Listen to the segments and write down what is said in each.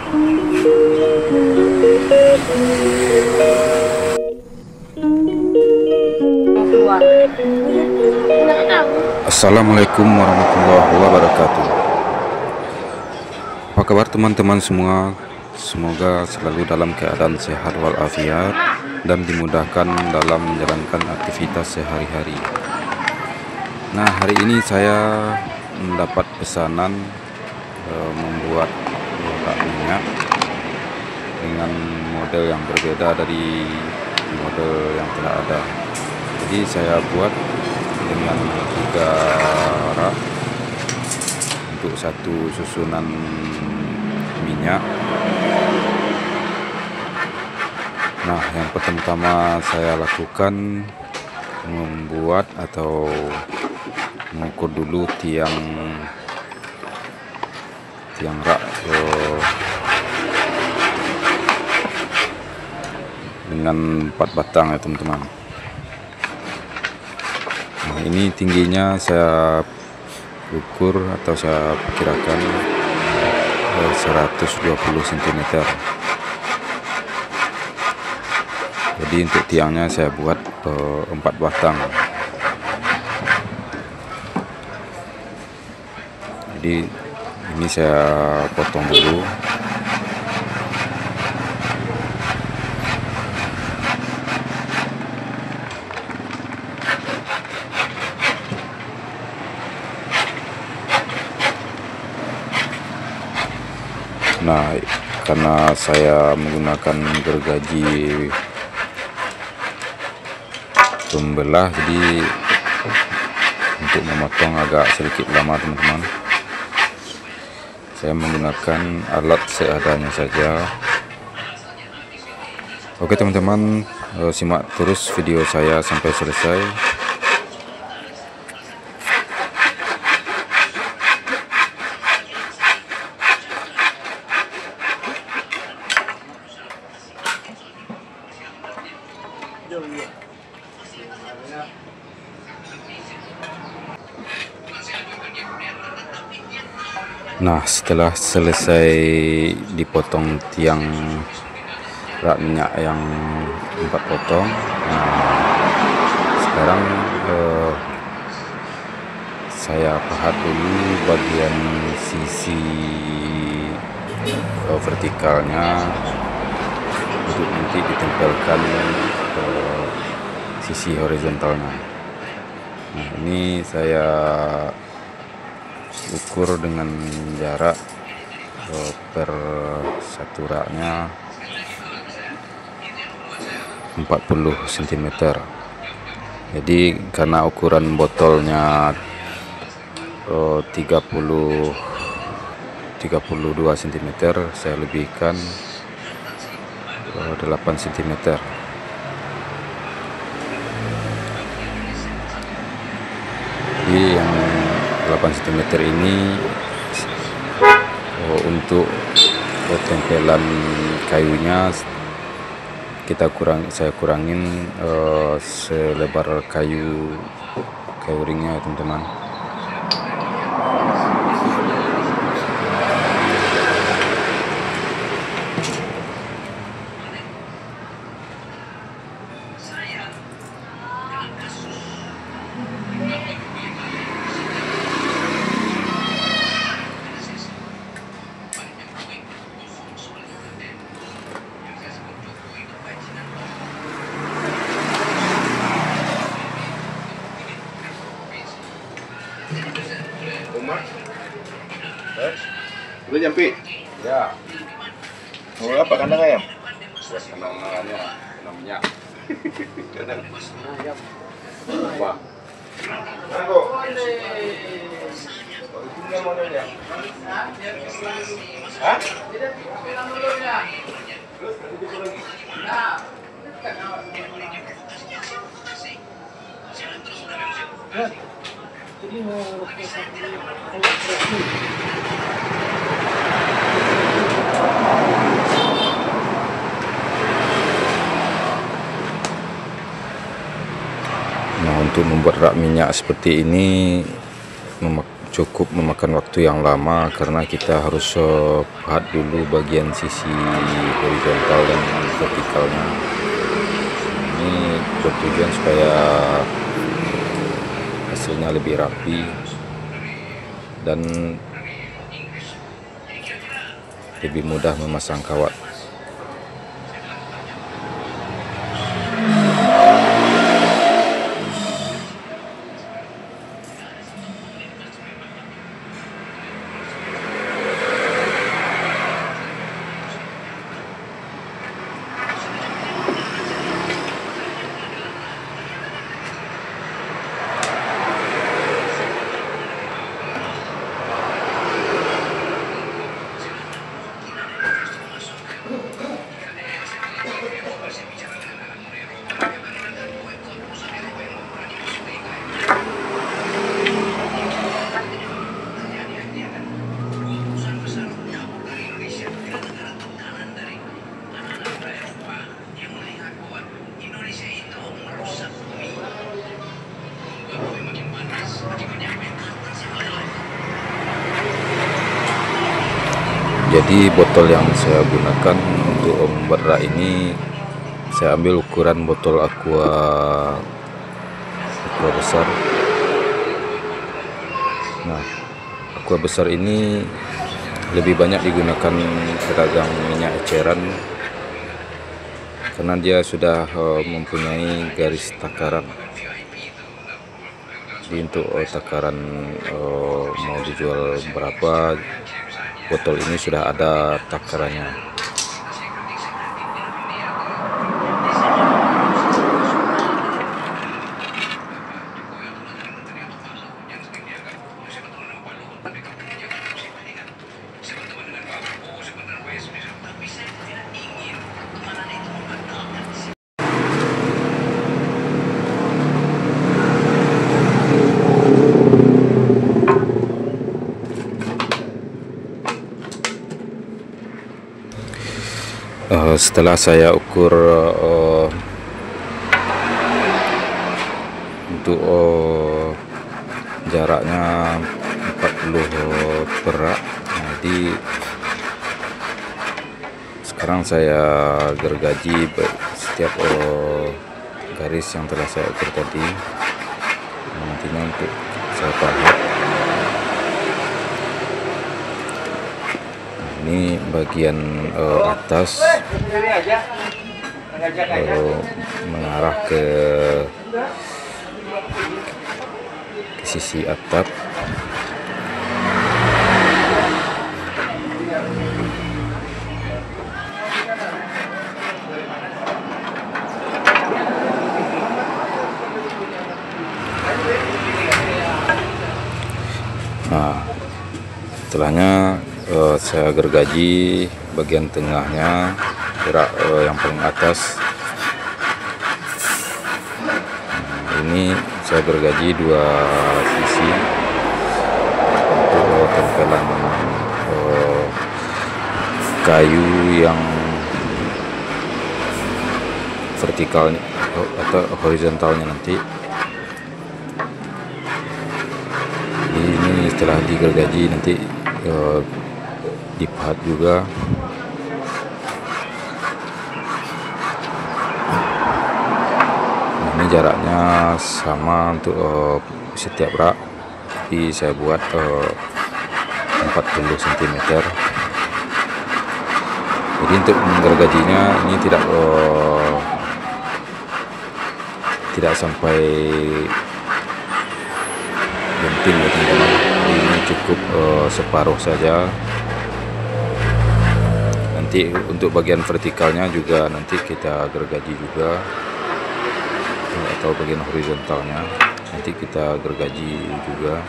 Assalamualaikum warahmatullahi wabarakatuh. Apa kabar teman-teman semua? Semoga selalu dalam keadaan sehat walafiat dan dimudahkan dalam menjalankan aktivitas sehari-hari. Nah, hari ini saya mendapat pesanan membuat rak minyak dengan model yang berbeda dari model yang telah ada. Jadi saya buat dengan 3 rak untuk satu susunan minyak. Nah, yang pertama saya lakukan membuat atau mengukur dulu tiang rak dengan 4 batang ya teman-teman. Nah, ini tingginya saya ukur atau saya perkirakan 120 cm. Jadi untuk tiangnya saya buat 4 batang. Jadi ini saya potong dulu. Nah, karena saya menggunakan gergaji pembelah, jadi untuk memotong agak sedikit lama teman-teman. Saya menggunakan alat seadanya saja. Oke teman-teman, simak terus video saya sampai selesai. Nah, setelah selesai dipotong tiang rak minyak yang 4 potong, sekarang saya pahat dulu bagian sisi vertikalnya untuk nanti ditempelkan ke sisi horizontalnya. Nah, ini saya ukur dengan jarak per satu raknya 40 cm. Jadi karena ukuran botolnya 32 cm, saya lebihkan 8 cm. Jadi yang 8 cm ini untuk tempelan kayunya saya kurangin selebar kayu ringnya teman-teman. Udah nyampe? Ya. Mau apa kandang ayam? Kandang ayamnya, kandang minyak. Kandang Ayam. Wah. Nangko. Ini modelnya. Hah? Terus lagi. Jadi mau Nah, untuk membuat rak minyak seperti ini cukup memakan waktu yang lama karena kita harus pahat dulu bagian sisi horizontal dan vertikalnya. Ini bertujuan supaya hasilnya lebih rapi dan lebih mudah memasang kawat. Jadi botol yang saya gunakan untuk membuat rak ini, saya ambil ukuran botol aqua besar. Nah, aqua besar ini lebih banyak digunakan pedagang minyak eceran karena dia sudah mempunyai garis takaran. Jadi untuk takaran mau dijual berapa, botol ini sudah ada takarannya. Setelah saya ukur untuk jaraknya 40 perak, jadi sekarang saya gergaji setiap garis yang telah saya ukur tadi. Nantinya untuk saya pahat. Ini bagian atas mengarah ke sisi atap. Nah, setelahnya saya gergaji bagian tengahnya, gerak yang paling atas. Ini saya gergaji dua sisi untuk tempelan kayu yang vertikal atau horizontalnya nanti. Ini setelah digergaji nanti dipahat juga. Ini jaraknya sama untuk setiap rak, tapi saya buat 40 cm. Jadi untuk menggergajinya ini tidak sampai genting ya teman-teman. Ini cukup separuh saja. Nanti untuk bagian vertikalnya juga nanti kita gergaji juga, atau bagian horizontalnya nanti kita gergaji juga.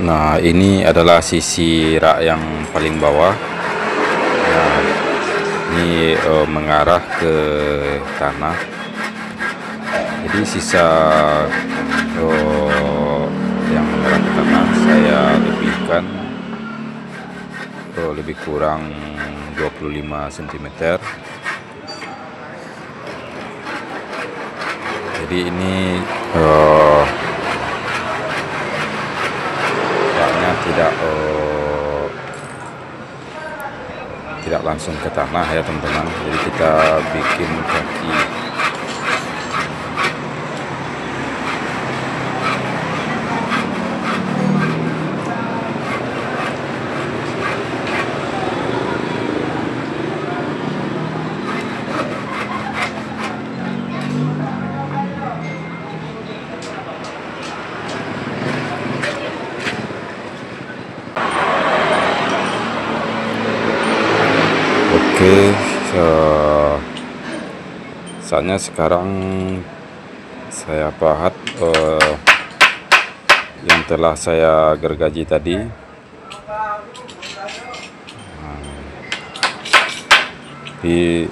Nah, ini adalah sisi rak yang paling bawah. Nah, ini mengarah ke tanah. Jadi sisa yang mengarah ke tanah saya lebihkan lebih kurang 25 cm. Jadi ini raknya tidak langsung ke tanah ya teman-teman. Jadi kita bikin kaki. Oke, saatnya sekarang saya pahat yang telah saya gergaji tadi. Di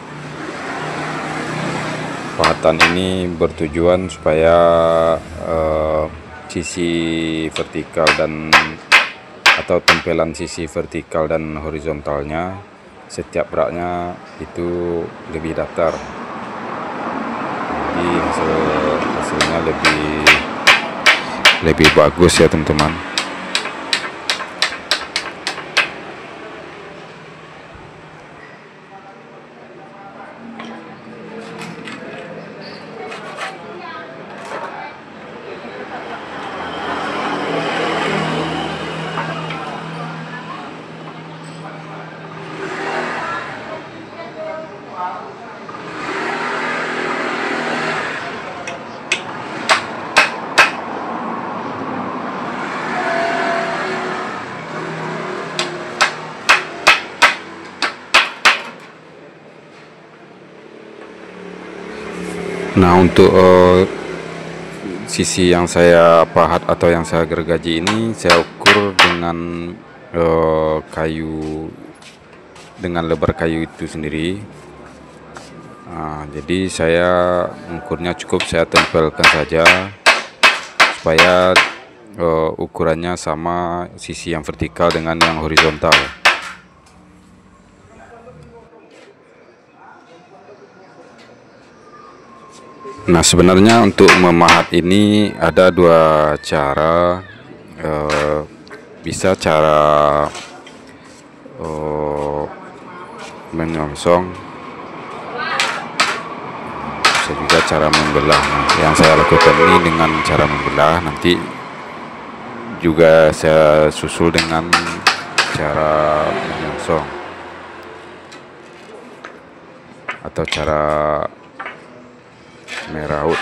pahatan ini bertujuan supaya sisi vertikal atau tempelan sisi vertikal dan horizontalnya setiap raknya itu lebih datar. Jadi hasilnya lebih bagus ya teman-teman. Nah, untuk sisi yang saya pahat atau yang saya gergaji ini saya ukur dengan kayu, dengan lebar kayu itu sendiri. Nah, jadi saya ukurnya cukup saya tempelkan saja supaya ukurannya sama sisi yang vertikal dengan yang horizontal. Nah, sebenarnya untuk memahat ini ada dua cara. Bisa cara menyongsong, bisa juga cara membelah. Nah, yang saya lakukan ini dengan cara membelah, nanti juga saya susul dengan cara menyongsong atau cara meraut.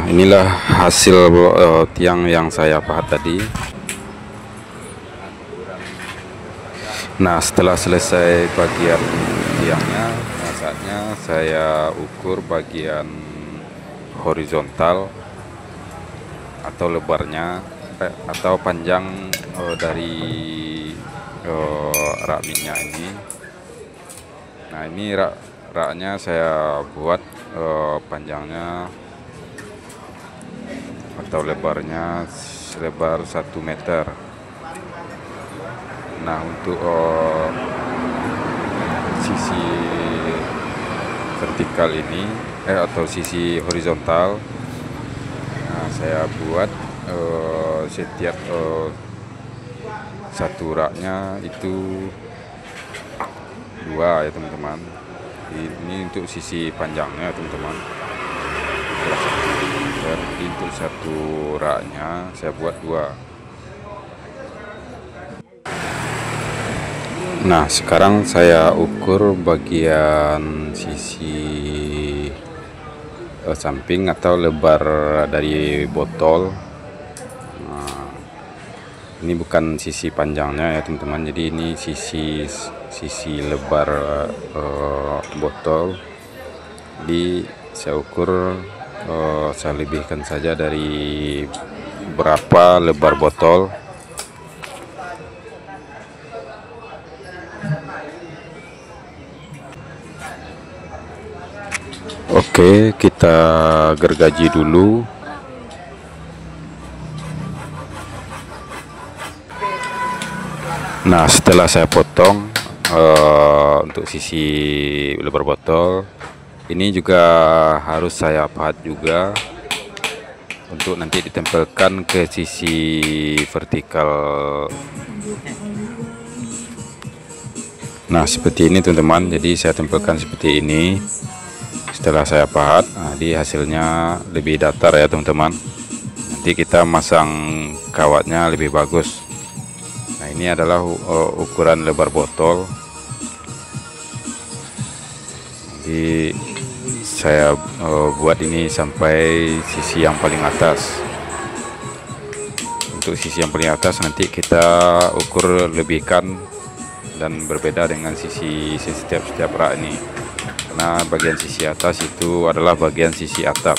Nah, inilah hasil tiang yang saya pahat tadi. Nah, setelah selesai bagian tiangnya, nah saatnya saya ukur bagian horizontal atau lebarnya atau panjang dari rak minyak ini. Nah, ini raknya saya buat panjangnya atau lebarnya selebar 1 meter. Nah, untuk sisi vertikal ini atau sisi horizontal, nah saya buat setiap satu raknya itu 2 ya teman-teman. Ini untuk sisi panjangnya teman-teman. Jadi untuk satu raknya saya buat 2. Nah, sekarang saya ukur bagian sisi samping atau lebar dari botol. Nah, ini bukan sisi panjangnya ya teman-teman, jadi ini sisi lebar botol. Jadi saya ukur, saya lebihkan saja dari berapa lebar botol. Oke, kita gergaji dulu. Nah, setelah saya potong untuk sisi lebar botol, ini juga harus saya pahat juga untuk nanti ditempelkan ke sisi vertikal. Nah, seperti ini teman-teman. Jadi saya tempelkan seperti ini. Setelah saya pahat, nah, di hasilnya lebih datar ya teman-teman. Nanti kita masang kawatnya lebih bagus. Nah, ini adalah ukuran lebar botol. Jadi saya buat ini sampai sisi yang paling atas. Untuk sisi yang paling atas nanti kita ukur lebihkan dan berbeda dengan sisi setiap rak ini. Karena bagian sisi atas itu adalah bagian sisi atap.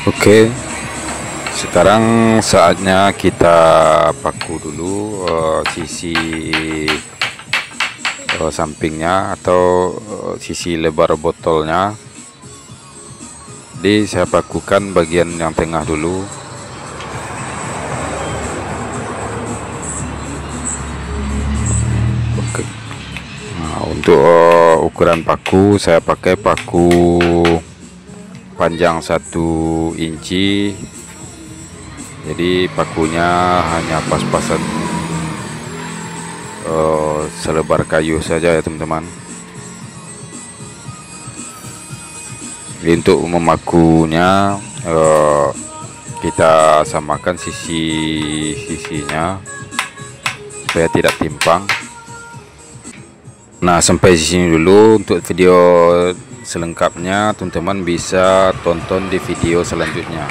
Oke, sekarang saatnya kita paku dulu sisi sampingnya atau sisi lebar botolnya. Jadi saya pakukan bagian yang tengah dulu. Oke. Nah, untuk ukuran paku saya pakai paku panjang 1 inci. Jadi pakunya hanya pas-pasan selebar kayu saja ya teman-teman. Jadi untuk memakunya kita samakan sisinya supaya tidak timpang. Nah, sampai sini dulu untuk video selengkapnya. Teman-teman bisa tonton di video selanjutnya.